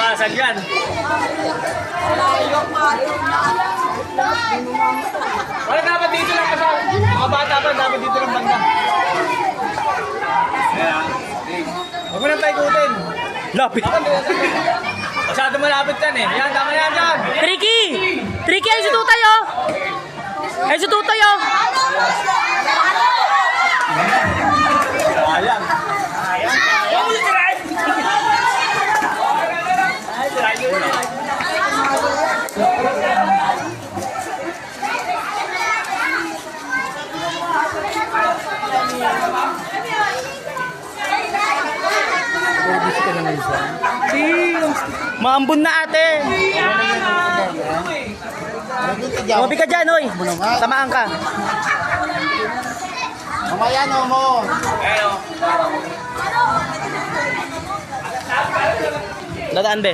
Basag yan. Wala dapat dito lang kasi mga bata pa dapat dito lang banda. Huwag mo nang paikutin. Lapit. Masyado malapit yan eh. Yan, tama yan dyan. Tricky! Tricky, ay si Tutay oh! Ay si Tutay oh! Ayan. Maambon na ate! Mabi ka dyan, oy! Tamaan ka! Mamaya no mo. Dadaan be.